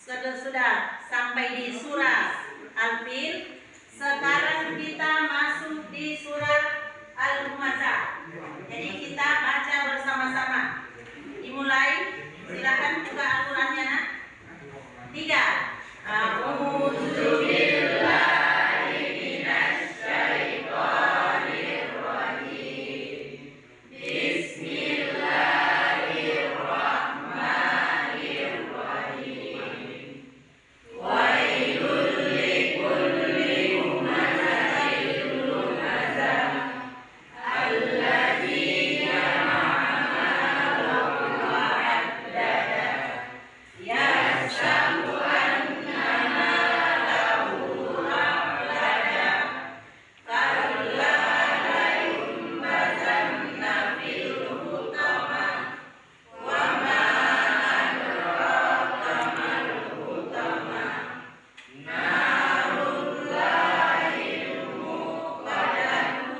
Sudah sampai di surat Al-Fil. Sekarang kita masuk di surat Al-Humazah. Jadi kita baca bersama-sama. Dimulai. Silakan buka Al-Qur'annya, nak. 3. A'udzu billahi minasy syaithanir rajim. Bismillahirrahmanirrahim. Wailul likulli humazatin lumazah alladzi jama'a wa addada yahsabu anna malahu akhlada kalla la yumbazanna fil hutamah wa ma adraka mal hutamah narullahil muqadah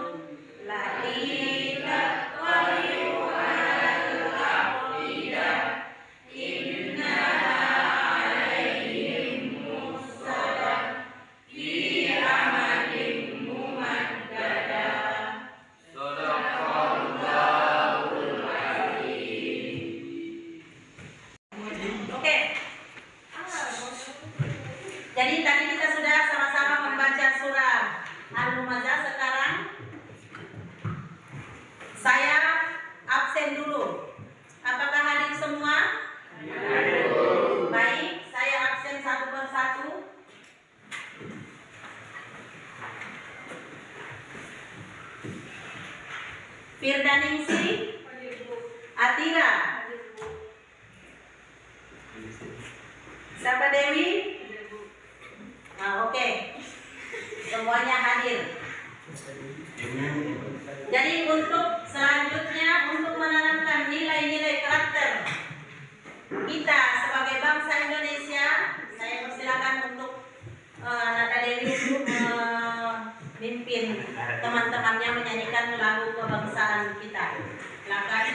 lati tattali'u 'alal afidah innaha 'alaihim musadah fi amadin mumaddadah. Shadaqallahul azim. Oke. Jadi tadi kita sudah sama-sama membaca surah Al-Humazah. Sekarang saya absen dulu. Apakah hadir semua? Baik, saya absen satu persatu. Firdaningsi, Atira, siapa Dewi? Nah, oke. Semuanya hadir. Jadi untuk selanjutnya, untuk menanamkan nilai-nilai karakter kita sebagai bangsa Indonesia, saya persilakan untuk Nada Dewi untuk memimpin teman-temannya menyanyikan lagu kebangsaan kita. Silakan.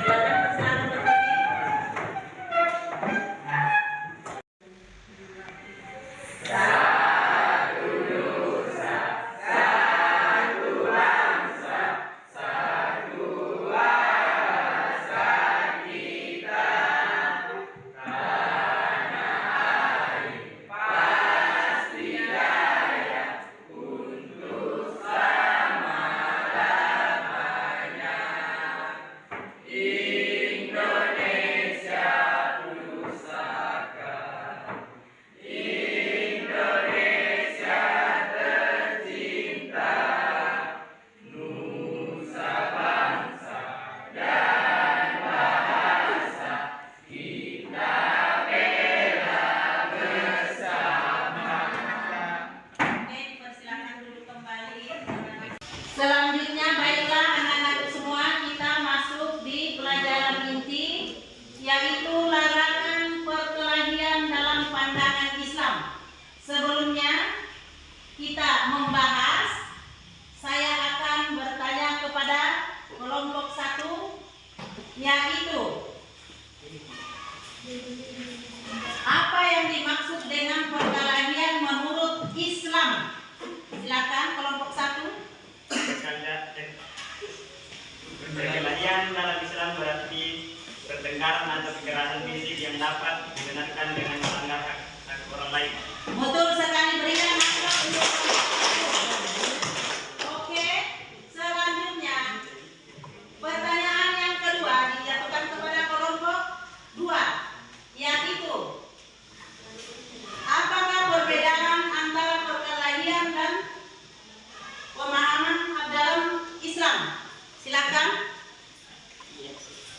Silakan persilakan berdiri. Selanjutnya, baiklah anak-anak semua, kita masuk di pelajaran inti, yaitu larangan perkelahian dalam pandangan Islam. Sebelumnya kita membahas, saya akan bertanya kepada kelompok 1, yaitu apa yang dimaksud dengan perkelahian menurut Islam? Silakan kelompok 1. Perkelahian dalam Islam berarti pertengkaran atau kekerasan fisik yang dapat dibenarkan dengan melanggar hak orang lain. Betul sekali, berikan aplaus untuk Oke, selanjutnya pertanyaan yang kedua dijatuhkan kepada kelompok 2, yaitu apakah perbedaan antara perkelahian dan pemahaman dalam Islam? Silakan.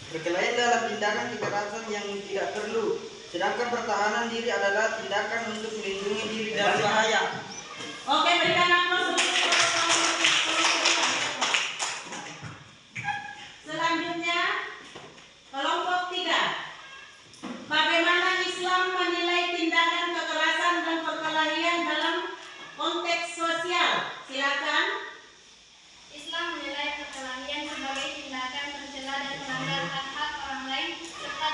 Perkelahian dalam tindakan kekerasan yang tidak perlu, sedangkan pertahanan diri adalah tindakan untuk melindungi diri dari bahaya. Oke, berikan aplaus untuk selanjutnya kelompok 3. Bagaimana Islam menilai tindakan kekerasan dan perkelahian dalam konteks sosial? Silakan. Islam menilai perkelahian sebagai tindakan tercela dan melanggar hak-hak orang lain serta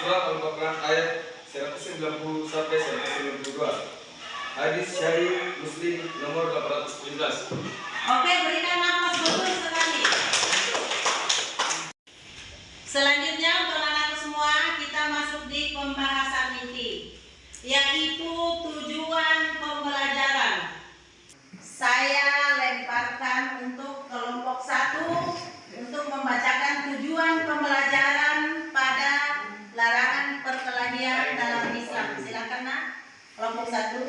Surat Al-Baqarah ayat 190 sampai 192. Hadis Syahih Muslim nomor 817. Oke, berikan nafas dulu sekali. Selanjutnya untuk anak-anak semua kita masuk di pembahasan inti, yaitu tujuan pembelajaran. Saya lemparkan untuk kelompok 1 untuk membacakan tujuan pembelajaran pada larangan perkelahian dalam Islam. Silakan nak, kelompok 1.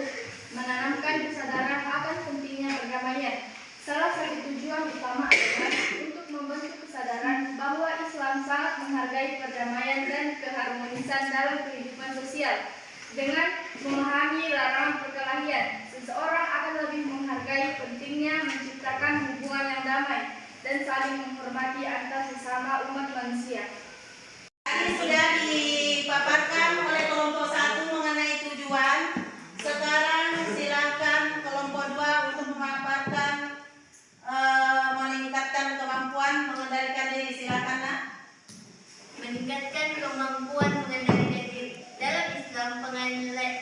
Menanamkan kesadaran akan pentingnya perdamaian. Salah satu tujuan utama adalah untuk membentuk kesadaran bahwa Islam sangat menghargai perdamaian dan keharmonisan dalam kehidupan sosial. Dengan memahami larangan perkelahian, seseorang akan lebih menghargai pentingnya menciptakan hubungan yang damai dan saling menghormati antar sesama umat manusia. Tadi sudah dipaparkan oleh kelompok 1 mengenai tujuan. Sekarang silakan kelompok 2 untuk memaparkan meningkatkan kemampuan mengendalikan diri. Silakan nak. Meningkatkan kemampuan mengendalikan diri. Dalam Islam,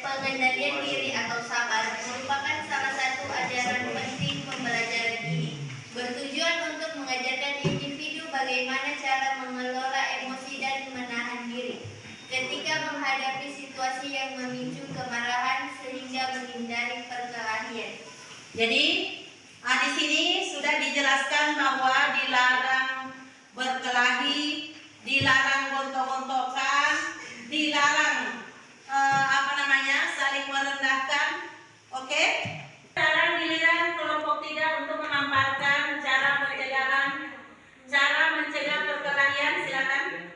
pengendalian diri atau sabar merupakan salah satu ajaran penting pembelajaran ini. Bertujuan untuk mengajarkan individu bagaimana cara mengelola emosi dan menahan diri ketika menghadapi situasi yang memicu kemarahan sehingga menghindari perkelahian. Jadi di sini sudah dijelaskan bahwa dilarang berkelahi, dilarang gontok-gontokan, dilarang saling merendahkan. Oke? Sekarang giliran kelompok 3 untuk memaparkan cara mencegah perkelahian. Silakan.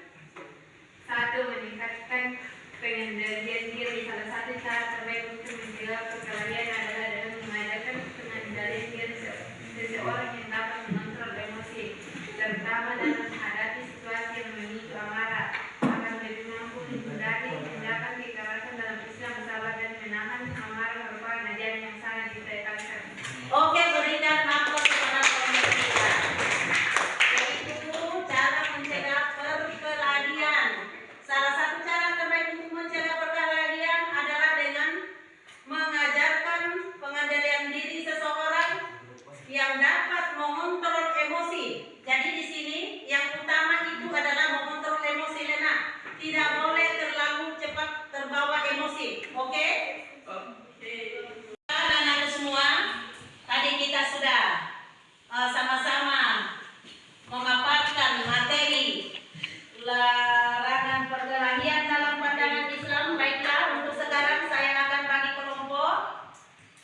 1. Meningkatkan pengendalian diri. Salah satu cara terbaik untuk mencegah perkelahian adalah dengan mengajarkan pengendalian diri seseorang yang dapat mengontrol emosi, terutama dalam menghadapi situasi yang memicu amarah, akan lebih mampu menghindari tindakan kekerasan. Dalam Islam, sabar dan menahan amarah merupakan ajaran yang sangat ditekankan. Oke, berikan aplaus kepada kelompok 3. Yaitu cara mencegah perkelahian. Salah satu cara terbaik untuk mencegah perkelahian adalah dengan mengajarkan pengendalian diri seseorang yang dapat mengontrol emosi. Jadi di sini yang utama itu adalah mengontrol emosi, Lena. Tidak boleh terlalu cepat terbawa emosi. Oke? Anak-anak semua, tadi kita sudah sama-sama memaparkan materi larangan perkelahian dalam pandangan Islam. Baiklah, untuk sekarang saya akan bagi kelompok.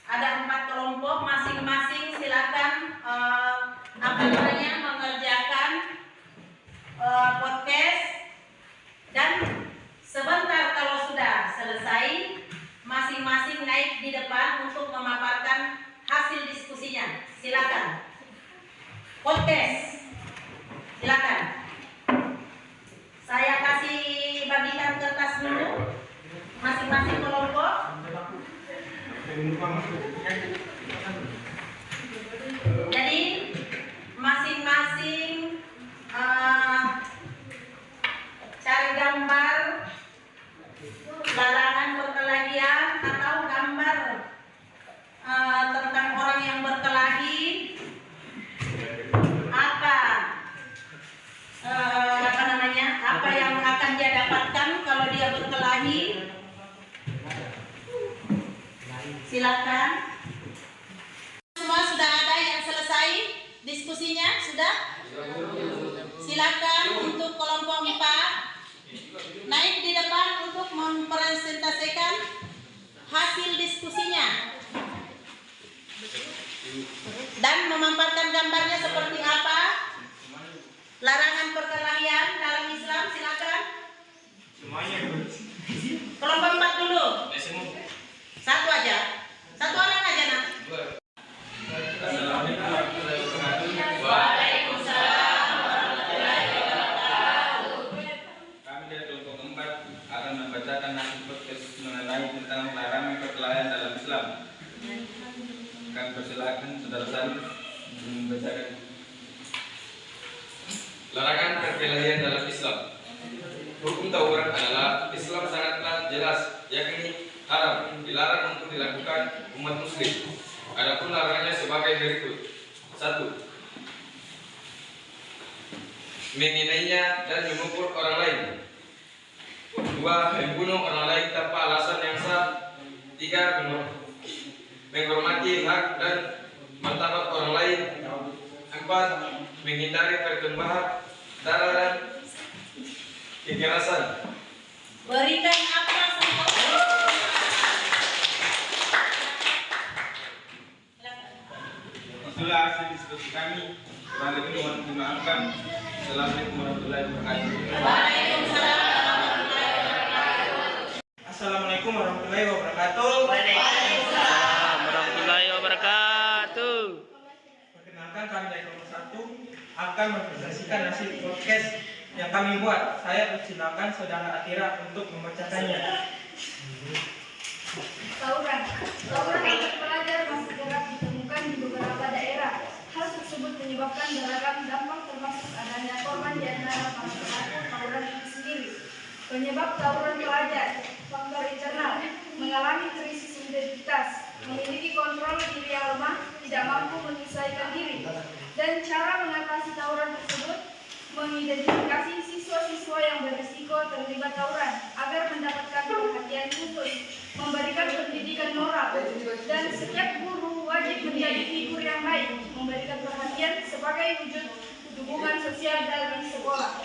Ada 4 kelompok, masing-masing silakan mengerjakan podcast, dan sebentar kalau sudah selesai masing-masing naik di depan untuk memaparkan hasil diskusinya. Silakan. Podcast. Silakan. Saya kasih bagikan kertas dulu masing-masing kelompok. Jadi masing-masing cari gambar larangan perkelahian atau gambar tentang orang yang berkelahi. Apa yang akan dia dapatkan kalau dia berkelahi. Silakan. Semua sudah ada yang selesai diskusinya? Sudah? Silakan untuk kelompok 4 naik di depan untuk mempresentasikan hasil diskusinya dan memaparkan gambarnya seperti apa larangan perkelahian dalam Islam. Silakan. Semuanya. Kelompok 4 dulu. Satu aja. Satu orang aja, nak. Waalaikumsalam warahmatullahi wabarakatuh. Kami dari kelompok 4 akan membacakan hasil podcast mengenai tentang larangan perkelahian dalam Islam. Kami persilakan saudara Salih membacakan. Larangan perkelahian dalam Islam. Hukum tawuran adalah jelas, yakni haram, dilarang untuk dilakukan umat muslim. Adapun larangannya sebagai berikut. 1. Menghinainya dan memukul orang lain. 2. Membunuh orang lain tanpa alasan yang sah. 3. Menghormati hak dan martabat orang lain. 4. Menghindari perkembangan darah dan kekerasan. Berikan aplaus untuk Itulah hasil diskusi kami. Kurang lebih mohon dimaafkan. Assalamualaikum warahmatullahi wabarakatuh. Waalaikumsalam warahmatullahi wabarakatuh. Assalamualaikum warahmatullahi wabarakatuh. Waalaikumsalam warahmatullahi wabarakatuh. Perkenalkan, kami dari kelompok 1 akan mempresentasikan hasil podcast yang kami buat. Saya persilakan saudara Atira untuk membacakannya. Tawuran antar pelajar masih kerap ditemukan di beberapa daerah. Hal tersebut menyebabkan beragam dampak termasuk adanya korban di antara para pelaku tawuran itu sendiri. Penyebab tawuran pelajar, faktor internal, mengalami krisis identitas, memiliki kontrol diri yang lemah, tidak mampu menyesuaikan diri, dan cara mengatasi tawuran tersebut mengidentifikasi siswa-siswa yang berisiko terlibat tawuran agar mendapatkan perhatian khusus, memberikan pendidikan moral, dan setiap guru wajib menjadi figur yang baik, memberikan perhatian sebagai wujud dukungan sosial dalam sekolah.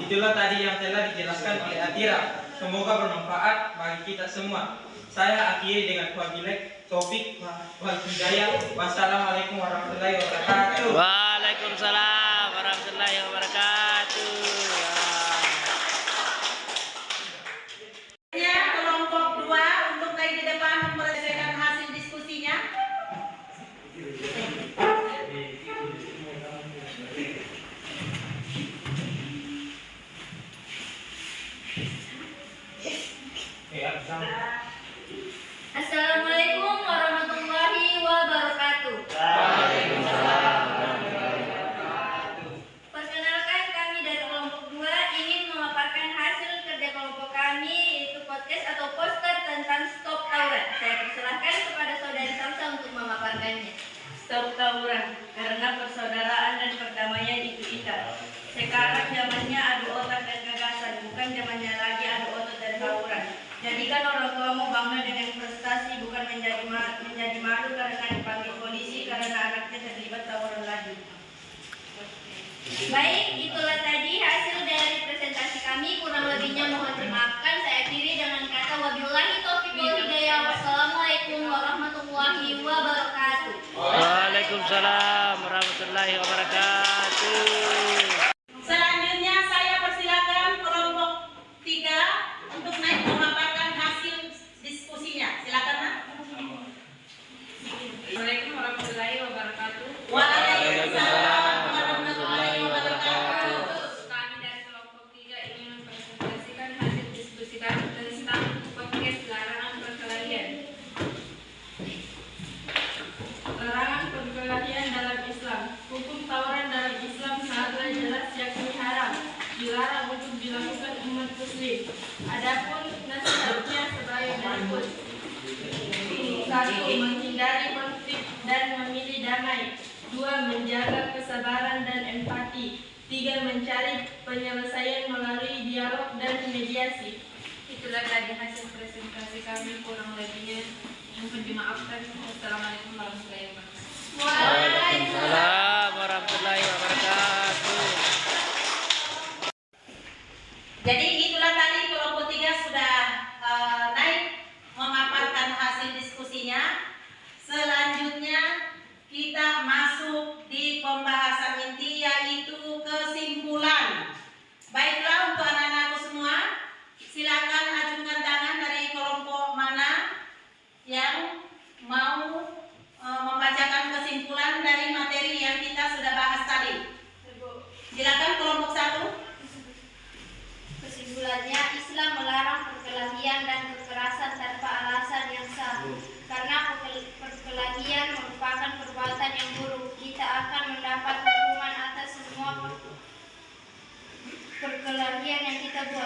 Itulah tadi yang telah dijelaskan oleh Atira. Semoga bermanfaat bagi kita semua. Saya akhiri dengan wabillahi taufik wal hidayah. Wassalamualaikum warahmatullahi wabarakatuh. Waalaikumsalam warahmatullahi wabarakatuh. Ya, kelompok 2 untuk naik di depan mempresentasikan hasil diskusinya. Assalamualaikum warahmatullahi wabarakatuh. Perkenalkan, kami dari kelompok 2 ingin memaparkan hasil kerja kelompok kami, yaitu podcast atau poster tentang stop tawuran. Saya persilahkan kepada saudari Samsa untuk memaparkannya. Stop tawuran, karena persaudaraan dan perdamaian itu indah. Sekarang zamannya adu otak dan gagasan, bukan zamannya lagi adu otot dan tawuran. Jadikan orang tuamu bangga dengan prestasi, bukan menjadi malu karena dipanggil polisi karena anaknya terlibat tawuran lagi. Baik, itulah tadi hasil dari presentasi kami. Kurang lebihnya mohon dimaafkan. Saya akhiri dengan kata wabillahi taufiq wal hidayah. Wassalamualaikum warahmatullahi wabarakatuh. Waalaikumsalam warahmatullahi wabarakatuh. Selanjutnya saya persilakan kelompok 3 untuk naik memaparkan hasil diskusinya. Silakan, Nak. Assalamualaikum warahmatullahi wabarakatuh. Waalaikumsalam warahmatullahi wabarakatuh. Kami dari kelompok 3 ingin mempresentasikan hasil diskusi kami tentang podcast larangan perkelahian. Larangan perkelahian dalam Islam. Hukum tawuran dalam Islam sangatlah jelas, yakni haram, dilarang untuk dilakukan umat muslim. Adapun nasihatnya sebagai berikut. 1. Menghindari konflik dan memilih damai. 2. Menjaga kesabaran dan empati. 3. Mencari penyelesaian melalui dialog dan mediasi. Itulah tadi hasil presentasi kami, kurang lebihnya mohon dimaafkan. Wassalamualaikum warahmatullahi wabarakatuh. Waalaikumsalam warahmatullahi wabarakatuh. Jadi itulah tadi kelompok 3 sudah naik memaparkan hasil diskusinya. Selanjutnya kita masuk di pembahasan inti, yaitu kesimpulan. Baiklah, untuk anak-anakku semua, silakan acungkan tangan dari kelompok mana yang mau membacakan kesimpulan dari materi yang kita sudah bahas tadi. Silakan kelompok 1. Kesimpulannya, Islam melarang perkelahian dan kekerasan tanpa alasan yang sah. Karena perkelahian merupakan perbuatan yang buruk, kita akan mendapat hukuman atas semua perkelahian yang kita buat.